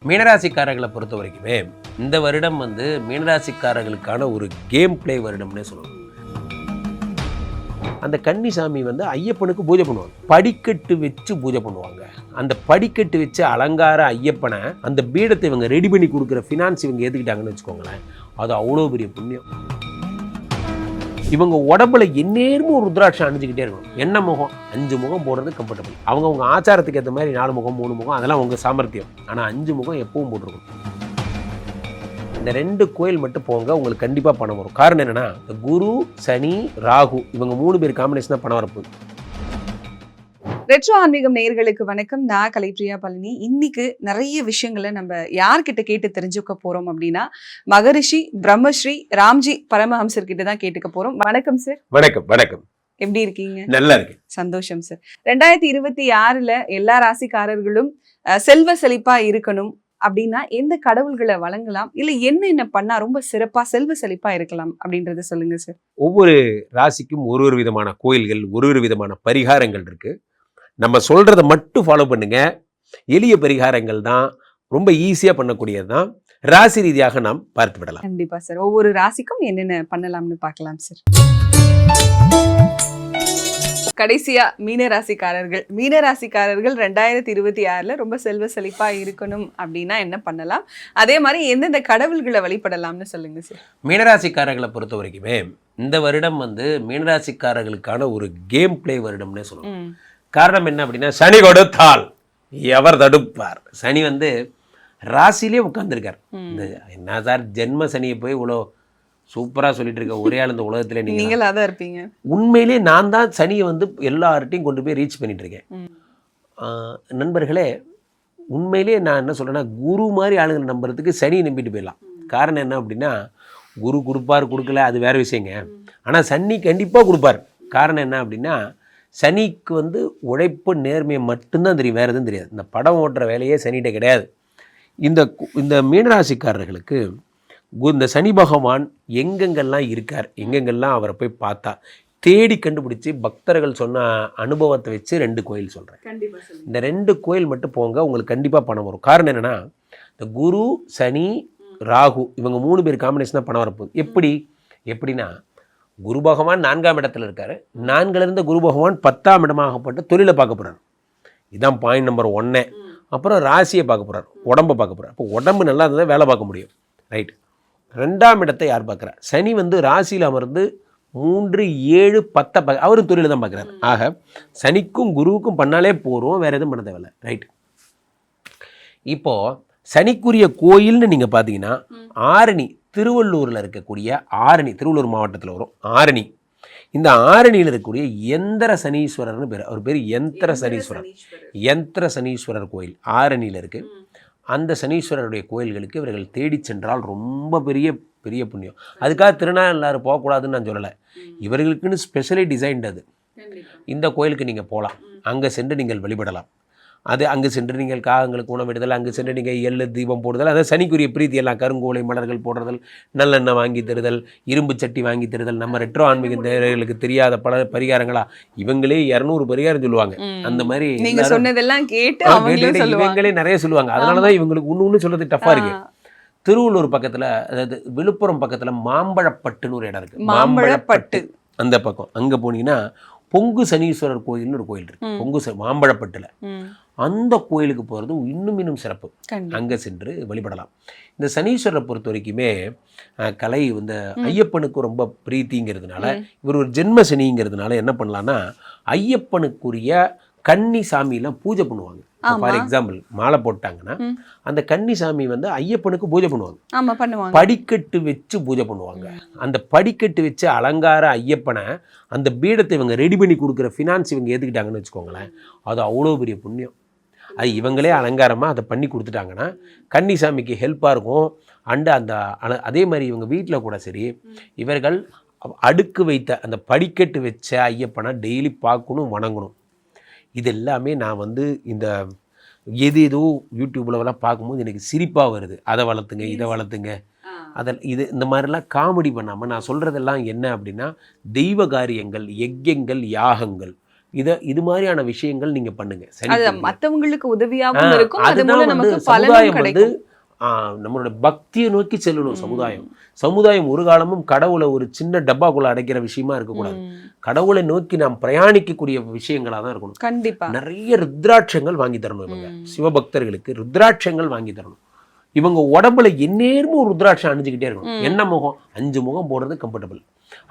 மீனராசிக்காரர்களை பொறுத்த வரைக்குமே இந்த வருடம் மீனராசிக்காரர்களுக்கான ஒரு கேம் பிளே வருடம்னே சொல்லணும். அந்த கன்னிசாமி ஐயப்பனுக்கு பூஜை பண்ணுவாங்க, படிக்கட்டு வச்சு பூஜை பண்ணுவாங்க. அந்த படிக்கட்டு வச்சு அலங்கார ஐயப்பனை அந்த பீடத்தை இவங்க ரெடி பண்ணி கொடுக்குற ஃபினான்ஸ் இவங்க ஏற்றுக்கிட்டாங்கன்னு வச்சுக்கோங்களேன், அது அவ்வளோ பெரிய புண்ணியம். இவங்க உடம்புல எந்நேரமும் ஒரு ருத்ராட்சம் அணிஞ்சிக்கிட்டே இருக்கணும். என்ன முகம் 5 முகம் போடுறது கம்ஃபர்டபுள். அவங்க ஆச்சாரத்துக்கு ஏற்ற மாதிரி 4 முகம் 3 முகம் அதெல்லாம் உங்கள் சாமர்த்தியம். ஆனால் 5 முகம் எப்பவும் போட்டிருக்கணும். இந்த 2 கோயில் மட்டும் போங்க, உங்களுக்கு கண்டிப்பாக பணம் வரும். காரணம் என்னன்னா, குரு சனி ராகு இவங்க 3 பேர் காம்பினேஷன் தான் பணம் வரப்போகுது. ரெட்ரோ ஆன்மீகம் நேயர்களுக்கு வணக்கம். நான் கலைப்ரியா பழனி. இன்னைக்கு நிறைய விஷயங்களை நம்ம யார்கிட்ட கேட்டு தெரிஞ்சுக்க போறோம் அப்படின்னா, மகரிஷி பிரம்மஸ்ரீ ராம்ஜி பரமஹம்சர் கிட்ட தான் கேட்டுக்க போறோம். வணக்கம் சார். வணக்கம். வணக்கம். எப்படி இருக்கீங்க? நல்லா இருக்கு. சந்தோஷம் சார். 2026ல எல்லா ராசிக்காரர்களும் செல்வ செழிப்பா இருக்கணும் அப்படின்னா எந்த கடவுள்களை வழங்கலாம், இல்ல என்ன பண்ணா ரொம்ப சிறப்பா செல்வ செழிப்பா இருக்கலாம் அப்படின்றத சொல்லுங்க சார். ஒவ்வொரு ராசிக்கும் ஒரு விதமான கோயில்கள், ஒரு விதமான பரிகாரங்கள் இருக்கு. நம்ம சொல்றதை மட்டும் ஃபாலோ பண்ணுங்க. எளிய பரிகாரங்கள் தான், ரொம்ப ஈஸியா பண்ணக்கூடியது தான். ராசி ரீதியாக நாம் பார்த்து விடலாம். கண்டிப்பா சார். ஒவ்வொரு ராசிக்கும் என்னென்ன பண்ணலாம்னு பார்க்கலாம் சார். கடைசியா மீனராசிக்காரர்கள் 2026ல ரொம்ப செல்வ செழிப்பா இருக்கணும் அப்படின்னா என்ன பண்ணலாம், அதே மாதிரி எந்தெந்த கடவுள்களை வழிபடலாம்னு சொல்லுங்க சார். மீனராசிக்காரர்களை பொறுத்த வரைக்குமே இந்த வருடம் மீனராசிக்காரர்களுக்கான ஒரு கேம் பிளே வருடம்னே சொல்லணும். காரணம் என்ன அப்படின்னா, சனி கொடுத்தால் எவர் தடுப்பார். சனி ராசிலே உட்கார்ந்துருக்கார். இந்த என்ன சார் ஜென்ம சனியை போய் இவ்வளோ சூப்பராக சொல்லிட்டு இருக்க ஒரே ஆள் இந்த உலகத்தில் நீங்களா தான் இருப்பீங்க. உண்மையிலே நான் தான் சனியை எல்லார்ட்டையும் கொண்டு போய் ரீச் பண்ணிட்டு இருக்கேன். நண்பர்களே, உண்மையிலே நான் என்ன சொல்கிறேன்னா, குரு மாதிரி ஆளுங்களை நம்புறதுக்கு சனியை நம்பிட்டு போயிடலாம். காரணம் என்ன அப்படின்னா, குரு கொடுப்பார் கொடுக்கல அது வேறு விஷயங்க. ஆனால் சனி கண்டிப்பாக கொடுப்பார். காரணம் என்ன அப்படின்னா, சனிக்கு உழைப்பு நேர்மையை மட்டும்தான் தெரியும், வேறு எதுவும் தெரியாது. இந்த படம் ஓட்டுற வேலையே சனிகிட்ட கிடையாது. இந்த மீனராசிக்காரர்களுக்கு இந்த சனி பகவான் எங்கெங்கெல்லாம் இருக்கார், எங்கெங்கெல்லாம் அவரை போய் பார்த்தா தேடி கண்டுபிடிச்சி பக்தர்கள் சொன்ன அனுபவத்தை வச்சு 2 கோயில் சொல்கிறேன். இந்த 2 கோயில் மட்டும் போங்க, உங்களுக்கு கண்டிப்பாக பணம் வரும். காரணம் என்னென்னா, இந்த குரு சனி ராகு இவங்க 3 பேர் காம்பினேஷன் தான் பணம் வரப்போகுது. எப்படின்னா, குரு பகவான் 4ஆம் இடத்துல இருக்காரு. 4ல் இருந்த குரு பகவான் 10ஆம் இடமாகப்பட்ட தொழிலை பார்க்க போகிறார். இதுதான் பாயிண்ட் நம்பர் 1. அப்புறம் ராசியை பார்க்க போகிறார், உடம்பை பார்க்க போகிறார். அப்போ உடம்பு நல்லா இருந்தால் வேலை பார்க்க முடியும். ரைட். 2ஆம் இடத்தை யார் பார்க்குறார்? சனி ராசியில் அமர்ந்து 3, 7, 10 அவரும் தொழிலை தான் பார்க்குறாரு. ஆக சனிக்கும் குருவுக்கும் பண்ணாலே போகிறோம், வேறு எதுவும் பண்ண தேவையில்லை. ரைட். இப்போது சனிக்குரிய கோயில்னு நீங்கள் பார்த்தீங்கன்னா, ஆரணி திருவள்ளூரில் இருக்கக்கூடிய ஆரணி, திருவள்ளூர் மாவட்டத்தில் வரும் ஆரணி. இந்த ஆரணியில் இருக்கக்கூடிய யந்திர சனீஸ்வரர்னு பேர். அவர் பேர் யந்திர சனீஸ்வரர். யந்திர சனீஸ்வரர் கோயில் ஆரணியில் இருக்குது. அந்த சனீஸ்வரருடைய கோயில்களுக்கு இவர்கள் தேடி சென்றால் ரொம்ப பெரிய பெரிய புண்ணியம். அதுக்காக திருநாளாறு போகக்கூடாதுன்னு நான் சொல்லலை. இவர்களுக்குன்னு ஸ்பெஷலி டிசைன்டு அது. இந்த கோயிலுக்கு நீங்கள் போகலாம், அங்கே சென்று நீங்கள் வழிபடலாம். அது அங்கே சென்று நீங்கள் காகங்களுக்கு உணவிடுதல், அங்கே சென்று நீங்கள் எள்ளு தீபம் போடுதல், அதாவது சனிக்குரிய பிரீத்தி எல்லாம் கருங்கோலை மலர்கள் போடுறதல், நல்லெண்ணெய் வாங்கி தருதல், இரும்பு சட்டி வாங்கி தருதல். நம்ம ரெட்ரோ ஆன்மீக நேயர்களுக்கு தெரியாத பல பரிகாரங்களா இவங்களே 200 பரிகாரம் சொல்லுவாங்க. அந்த மாதிரி நீங்க சொன்னதெல்லாம் கேட்டு இவங்களே நிறைய சொல்லுவாங்க. அதனாலதான் இவங்களுக்கு ஒன்று சொல்றது டஃபா இருக்கு. திருவள்ளூர் பக்கத்துல, அதாவது விழுப்புரம் பக்கத்துல மாம்பழப்பட்டுன்னு ஒரு இடம் இருக்கு. மாம்பழப்பட்டு அந்த பக்கம் அங்க போனீங்கன்னா பொங்கு சனீஸ்வரர் கோயில்னு ஒரு கோயில் இருக்கு. பொங்கு மாம்பழப்பட்டுல அந்த கோயிலுக்கு போகிறது இன்னும் சிறப்பு. அங்கே சென்று வழிபடலாம். இந்த சனீஸ்வரரை பொறுத்த வரைக்குமே கலை ஐயப்பனுக்கு ரொம்ப பிரீத்திங்கிறதுனால, இவர் ஒரு ஜென்ம சனிங்கிறதுனால என்ன பண்ணலான்னா, ஐயப்பனுக்குரிய கன்னி சாமியெல்லாம் பூஜை பண்ணுவாங்க. ஃபார் எக்ஸாம்பிள் மாலை போட்டாங்கன்னா அந்த கன்னி சாமி ஐயப்பனுக்கு பூஜை பண்ணுவாங்க. படிக்கட்டு வச்சு பூஜை பண்ணுவாங்க. அந்த படிக்கட்டு வச்சு அலங்கார ஐயப்பனை அந்த பீடத்தை இவங்க ரெடி பண்ணி கொடுக்குற ஃபினான்ஸ் இவங்க ஏற்றுக்கிட்டாங்கன்னு வச்சுக்கோங்களேன், அது அவ்வளோ பெரிய புண்ணியம். அது இவங்களே அலங்காரமாக அதை பண்ணி கொடுத்துட்டாங்கன்னா கன்னிசாமிக்கு ஹெல்ப்பாக இருக்கும். அந்த அதே மாதிரி இவங்க வீட்டில் கூட சரி, இவர்கள் அடுக்கு வைத்த அந்த படிக்கட்டு வச்ச ஐயப்பனை டெய்லி பார்க்கணும், வணங்கணும். இது எல்லாமே நான் இந்த ஏதோ யூடியூப்லலாம் பார்க்கும்போது எனக்கு சிரிப்பாக வருது. அதை வளர்த்துங்க, இதை வளர்த்துங்க, இது இந்த மாதிரிலாம் காமெடி பண்ணாமல் நான் சொல்கிறதெல்லாம் என்ன அப்படின்னா, தெய்வ காரியங்கள், யஜ்யங்கள், யாகங்கள் இது மாதிரியான விஷயங்கள் நீங்க பண்ணுங்க. அது மத்தவங்களுக்கு உதவியாகவும் இருக்கும், அது அதுதான் மூலம் வந்து நமக்கு சமுதாயம் பலனும் வந்து கிடைக்கும். நம்மளோட பக்தியை நோக்கி செல்லணும். சமுதாயம் ஒரு காலமும் கடவுளை ஒரு சின்ன டப்பாக்குள்ள அடைக்கிற விஷயமா இருக்கக்கூடாது. கடவுளை நோக்கி நாம் பிரயாணிக்கக்கூடிய விஷயங்களா தான் இருக்கணும். கண்டிப்பா நிறைய ருத்ராட்சங்கள் வாங்கி தரணும். இவங்க சிவபக்தர்களுக்கு ருத்ராட்சங்கள் வாங்கி தரணும். இவங்க உடம்புல எந்நேரமும் ஒரு ருத்ராட்சம் அணிஞ்சுக்கிட்டே இருக்கணும். என்ன முகம்? 5 முகம் போடுறது கம்ஃபர்டபுள்.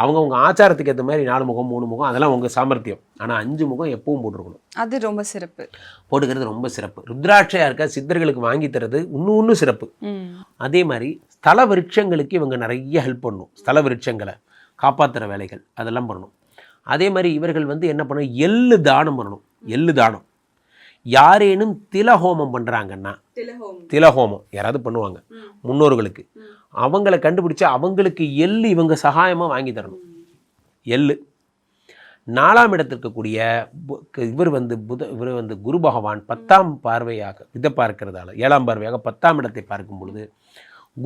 அவங்க ஆச்சாரத்துக்கு ஏற்ற மாதிரி 4 முகம் 3 முகம் அதெல்லாம் உங்க சாமர்த்தியம். ஆனா 5 முகம் எப்பவும் போட்டுருக்கணும். அது ரொம்ப சிறப்பு. போட்டுக்கிறது ரொம்ப சிறப்பு. ருத்ராட்சையா இருக்க சித்தர்களுக்கு வாங்கி தரது இன்னும் சிறப்பு. அதே மாதிரி ஸ்தல விருட்சங்களுக்கு இவங்க நிறைய ஹெல்ப் பண்ணணும். ஸ்தல விருட்சங்களை காப்பாற்றுற வேலைகள் அதெல்லாம் பண்ணணும். அதே மாதிரி இவர்கள் வந்து என்ன பண்ணணும்? எள்ளு தானம் பண்ணணும். எள்ளு தானம். யாரேனும் திலஹோமம் பண்றாங்கன்னா, திலஹோமம் யாராவது பண்ணுவாங்க முன்னோர்களுக்கு, அவங்கள கண்டுபிடிச்சு அவங்களுக்கு எள்ளு இவங்க சகாயமா வாங்கி தரணும். எள்ளு. 4ஆம் இடத்திற்கு கூடிய இவர் வந்து குரு பகவான் 10ஆம் பார்வையாக இதை பார்க்கிறதால 7ஆம் பார்வையாக 10ஆம் இடத்தை பார்க்கும் பொழுது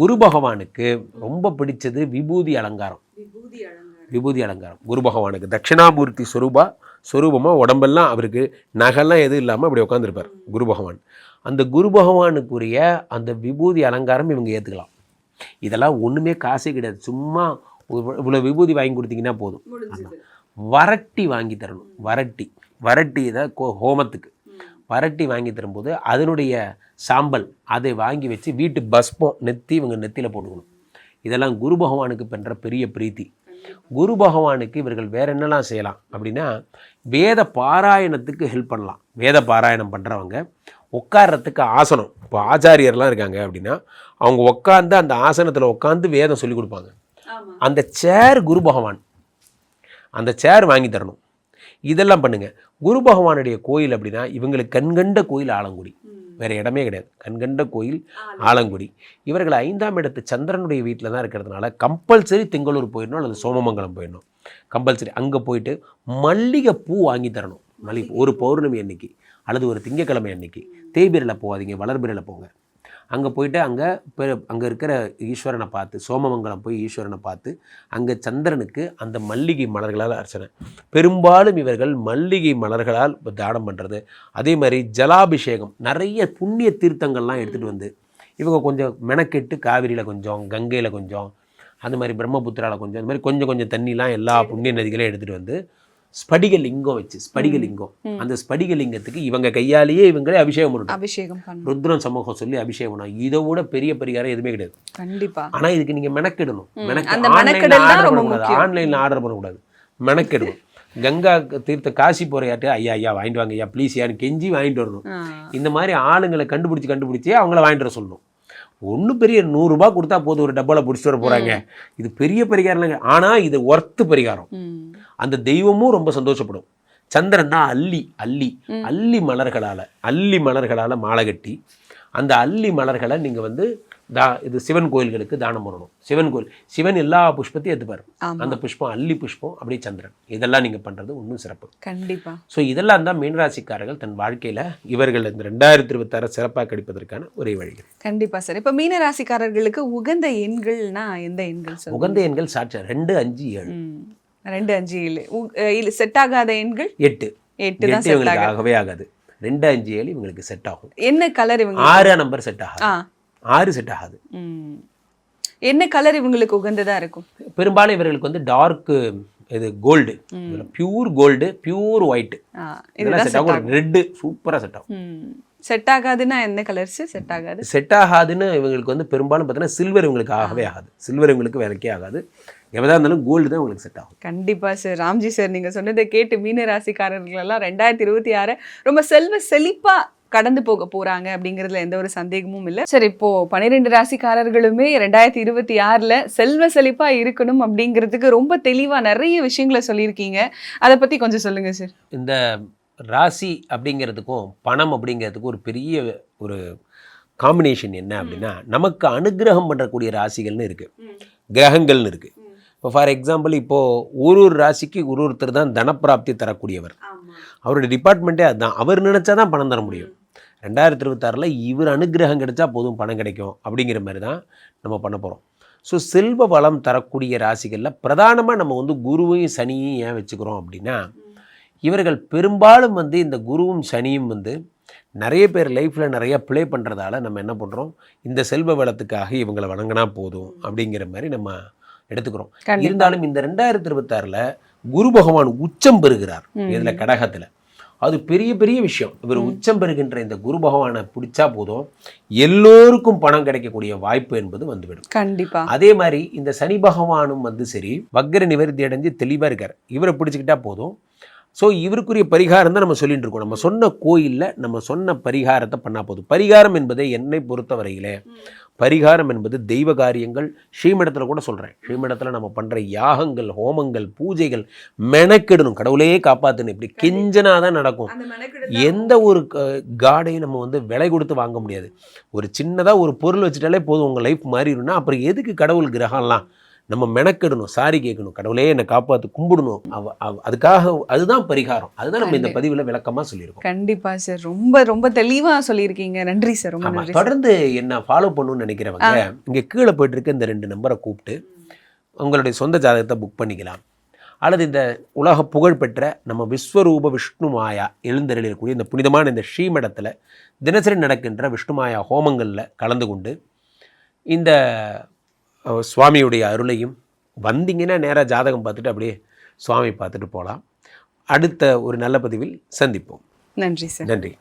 குரு பகவானுக்கு ரொம்ப பிடிச்சது விபூதி அலங்காரம். விபூதி அலங்காரம் குரு பகவானுக்கு தட்சிணாமூர்த்தி சொரூபமாக உடம்பெல்லாம் அவருக்கு நகைலாம் எதுவும் இல்லாமல் அப்படி உட்காந்துருப்பார் குரு பகவான். அந்த குரு பகவானுக்குரிய அந்த விபூதி அலங்காரம் இவங்க ஏற்றுக்கலாம். இதெல்லாம் ஒன்றுமே காசே கிடையாது. சும்மா இவ்வளோ விபூதி வாங்கி கொடுத்தீங்கன்னா போதும். வரட்டி வாங்கி தரணும். வரட்டி இதை ஹோமத்துக்கு வரட்டி வாங்கி தரும்போது அதனுடைய சாம்பல் அதை வாங்கி வச்சு வீட்டு பஸ்பம் இவங்க நெத்தியில் போட்டுக்கணும். இதெல்லாம் குரு பகவானுக்கு பண்ணுற பெரிய பிரீத்தி. குரு பகவானுக்கு இவர்கள் வேற என்னெல்லாம் செய்யலாம் அப்படின்னா, வேத பாராயணத்துக்கு ஹெல்ப் பண்ணலாம். வேத பாராயணம் பண்ணுறவங்க உட்கார்றதுக்கு ஆசனம், இப்போ ஆச்சாரியர்லாம் இருக்காங்க அப்படின்னா அவங்க உட்காந்து அந்த ஆசனத்தில் உட்காந்து வேதம் சொல்லி கொடுப்பாங்க. அந்த சேர் குரு பகவான், அந்த சேர் வாங்கி தரணும். இதெல்லாம் பண்ணுங்க. குரு பகவானுடைய கோயில் அப்படின்னா இவங்களுக்கு கண்கண்ட கோயில் ஆலங்குடி, வேற இடமே கிடையாது. கண்கண்ட கோயில் ஆலங்குடி. இவர்கள் 5ஆம் இடத்து சந்திரனுடைய வீட்டில் தான் இருக்கிறதுனால கம்பல்சரி திங்களூர் போயிடணும் அல்லது சோமமங்கலம் போயிடணும். கம்பல்சரி அங்கே போயிட்டு மல்லிகை பூ வாங்கி தரணும். மல்லிகை ஒரு பௌர்ணமி அன்னைக்கு அல்லது ஒரு திங்கக்கிழமை அன்னைக்கு. தேய்பிரையில் போகாதீங்க, வளர்பிரையில் போங்க. அங்கே போயிட்டு அங்கே இருக்கிற ஈஸ்வரனை பார்த்து, சோமமங்கலம் போய் ஈஸ்வரனை பார்த்து அங்கே சந்திரனுக்கு அந்த மல்லிகை மலர்களால் அர்ச்சனை. பெரும்பாலும் இவர்கள் மல்லிகை மலர்களால் தானம் பண்ணுறது. அதே மாதிரி ஜலாபிஷேகம், நிறைய புண்ணிய தீர்த்தங்கள்லாம் எடுத்துகிட்டு வந்து இவங்க கொஞ்சம் மெனக்கெட்டு காவிரியில் கொஞ்சம், கங்கையில் கொஞ்சம், அந்த மாதிரி பிரம்மபுத்திராவில் கொஞ்சம், அந்த மாதிரி கொஞ்சம் கொஞ்சம் தண்ணிலாம் எல்லா புண்ணிய நதிகளையும் எடுத்துகிட்டு வந்து ஸ்படிகலிங்கம் வச்சு, ஸ்படிகலிங்கம், அந்த ஸ்படிகலிங்கத்துக்கு இவங்க கையாலேயே இவங்களே அபிஷேகம் பண்ணணும். ருத்ரம் சமூகம் சொல்லி அபிஷேகம் பண்ணணும். இதை விட பெரிய பரிகாரம் எதுவுமே கிடையாது. கண்டிப்பா. ஆனா இதுக்கு நீங்க மெனக்கெடணும். ஆன்லைன்ல ஆர்டர் பண்ணக்கூடாது, மெனக்கெடணும். கங்கா தீர்த்த காசி போற யார்ட்டே ஐயா வாங்கிட்டு வாங்க ஐயா ப்ளீஸ் யான்னு கெஞ்சி வாங்கிட்டு வரணும். இந்த மாதிரி ஆளுங்களை கண்டுபிடிச்சி அவங்கள வாங்கிட்டு வர சொல்லணும். ஒன்றும் பெரிய 100 ரூபாய் கொடுத்தா போதும், ஒரு டப்பாவில் பிடிச்சிட்டு வர போகிறாங்க. இது பெரிய பரிகாரம் இல்லைங்க. ஆனால் இது ஒர்த்து பரிகாரம். அந்த தெய்வமும் ரொம்ப சந்தோஷப்படும். சந்திரன்னா அல்லி மலர்களால் மாலை கட்டி அந்த அல்லி மலர்களை நீங்கள் வந்து இது சிவன் கோயில்களுக்கு தானம் பண்ணணும். சிவன் எல்லா புஷ்பத்தையும் எடுத்துப்பார். அந்த புஷ்பம் அல்லி புஷ்பம், அப்படியே சந்திரன், இதெல்லாம் நீங்கள் பண்ணுறது இன்னும் சிறப்பு. கண்டிப்பாக. ஸோ இதெல்லாம் தான் மீனராசிக்காரர்கள் தன் வாழ்க்கையில் இவர்கள் இந்த 2026 சிறப்பாக கிடைப்பதற்கான ஒரே வழிகள். கண்டிப்பாக சார். இப்போ மீனராசிக்காரர்களுக்கு உகந்த எண்கள்னா எந்த எண்கள்? உகந்த எண்கள் சாட்சா 2, 5, 7. 2, 5, 7. செட் ஆகாத எண்கள் 8 தான் இவங்களுக்கு ஆகவே ஆகாது. 2, 5, 7 இவங்களுக்கு செட் ஆகும். என்ன கலர் இவங்க? 6 நம்பர் செட் ஆகாது. 6 செட் ஆகாது. என்ன கலர் இவங்களுக்கு உகந்ததா இருக்கும்? பெரும்பாலும் இவர்களுக்கு வந்து டார்க் இது gold, pure gold, pure white, இதெல்லாம் செட் ஆகும். ரெட் சூப்பரா செட் ஆகும். செட் ஆகாதுன்னா என்ன கலர்ஸ் செட் ஆகாது? செட் ஆகாதுன்னு இவங்களுக்கு வந்து பெரும்பாலும் பார்த்தீங்கன்னா சில்வர் இவங்களுக்கு ஆகவே ஆகாது. சில்வர் இவங்களுக்கு வேலைக்கே ஆகாது. எவ்வளோ இருந்தாலும் கோல்டு தான் உங்களுக்கு செட் ஆகும். கண்டிப்பாக சார். ராம்ஜி சார், நீங்கள் சொன்னதை கேட்டு மீன ராசிக்காரர்கள் எல்லாம் 2026 ரொம்ப செழிப்பாக கடந்து போகிறாங்க அப்படிங்கிறதுல எந்த ஒரு சந்தேகமும் இல்லை. சரி, இப்போ 12 ராசிக்காரர்களுமே 2026 செல்வ செழிப்பாக இருக்கணும் அப்படிங்கிறதுக்கு ரொம்ப தெளிவாக நிறைய விஷயங்களை சொல்லியிருக்கீங்க. அதை பற்றி கொஞ்சம் சொல்லுங்கள் சார். இந்த ராசி அப்படிங்கிறதுக்கும் பணம் அப்படிங்கிறதுக்கும் ஒரு பெரிய ஒரு காம்பினேஷன் என்ன அப்படின்னா, நமக்கு அனுகிரகம் பண்ணக்கூடிய ராசிகள்னு இருக்குது, கிரகங்கள்னு இருக்குது. இப்போ ஃபார் எக்ஸாம்பிள், இப்போது ஒரு ராசிக்கு ஒருத்தர் தான் தனப்பிராப்தி தரக்கூடியவர். அவருடைய டிபார்ட்மெண்ட்டே அதுதான். அவர் நினச்சா தான் பணம் தர முடியும். 2026 இவர் அனுகிரகம் கிடைச்சா போதும் பணம் கிடைக்கும் அப்படிங்கிற மாதிரி தான் நம்ம பண்ண போகிறோம். ஸோ செல்வ வளம் தரக்கூடிய ராசிகளில் பிரதானமாக நம்ம வந்து குருவையும் சனியையும் ஏன் வச்சுக்கிறோம் அப்படின்னா, இவர்கள் பெரும்பாலும் வந்து இந்த குருவும் சனியும் வந்து நிறைய பேர் லைஃப்பில் நிறைய ப்ளே பண்ணுறதால நம்ம என்ன பண்ணுறோம், இந்த செல்வ வளத்துக்காக இவங்களை வணங்கினா போதும் அப்படிங்கிற மாதிரி நம்ம எடுத்துக்கிறோம். கண்டிப்பா. இருந்தாலும் இந்த 2026ல் குரு பகவான் உச்சம் பெறுகிறார். இதில் கடகத்தில் அது பெரிய பெரிய விஷயம். இவர் உச்சம் பெறுகின்ற இந்த குரு பகவானை பிடிச்சா போதும், எல்லோருக்கும் பணம் கிடைக்கக்கூடிய வாய்ப்பு என்பது வந்துவிடும். கண்டிப்பா. அதே மாதிரி இந்த சனி பகவானும் வந்து சரி வக்ர நிவர்த்தி அடைஞ்சு தெளிவாக இருக்கார். இவரை பிடிச்சிக்கிட்டா போதும். ஸோ இவருக்குரிய பரிகாரம் தான் நம்ம சொல்லிட்டு இருக்கோம். நம்ம சொன்ன கோயிலில் நம்ம சொன்ன பரிகாரத்தை பண்ணால் போதும். பரிகாரம் என்பதை என்னை பொறுத்தவரையிலே பரிகாரம் என்பது தெய்வ காரியங்கள். ஸ்ரீமடத்தில் கூட சொல்கிறேன், ஸ்ரீமடத்தில் நம்ம பண்ணுற யாகங்கள், ஹோமங்கள், பூஜைகள் மெனக்கெடணும். கடவுளே காப்பாற்றணும், இப்படி கெஞ்சனா தான் நடக்கும். எந்த ஒரு காடையும் நம்ம வந்து விலை கொடுத்து வாங்க முடியாது. ஒரு சின்னதாக ஒரு பொருள் வச்சுட்டாலே போதும் உங்கள் லைஃப் மாறிடும்னா அப்புறம் எதுக்கு கடவுள் கிரகம்லாம்? நம்ம மெனக்கெடணும், சாரி கேட்கணும், கடவுளே என்னை காப்பாற்று, கும்பிடணும். அதுக்காக அதுதான் பரிகாரம். அதுதான் நம்ம இந்த பதிவில் விளக்கமாக சொல்லியிருக்கோம். கண்டிப்பா சார், ரொம்ப ரொம்ப தெளிவாக சொல்லியிருக்கீங்க. நன்றி சார், ரொம்ப நன்றி. தொடர்ந்து என்ன ஃபாலோ பண்ணணும்னு நினைக்கிறவங்க இங்கே கீழே போயிட்டு இருக்க இந்த 2 நம்பரை கூப்பிட்டு உங்களுடைய சொந்த ஜாதகத்தை புக் பண்ணிக்கலாம். அல்லது இந்த உலக புகழ்பெற்ற நம்ம விஸ்வரூப விஷ்ணு மாயா எழுந்தருளக்கூடிய இந்த புனிதமான இந்த ஸ்ரீமடத்தில் தினசரி நடக்கின்ற விஷ்ணு மாயா ஹோமங்களில் கலந்து கொண்டு இந்த சுவாமியுடைய அருளையும் வந்தீங்கன்னா நேராக ஜாதகம் பார்த்துட்டு அப்படியே சுவாமி பார்த்துட்டு போகலாம். அடுத்த ஒரு நல்ல பதிவில் சந்திப்போம். நன்றி சார். நன்றி.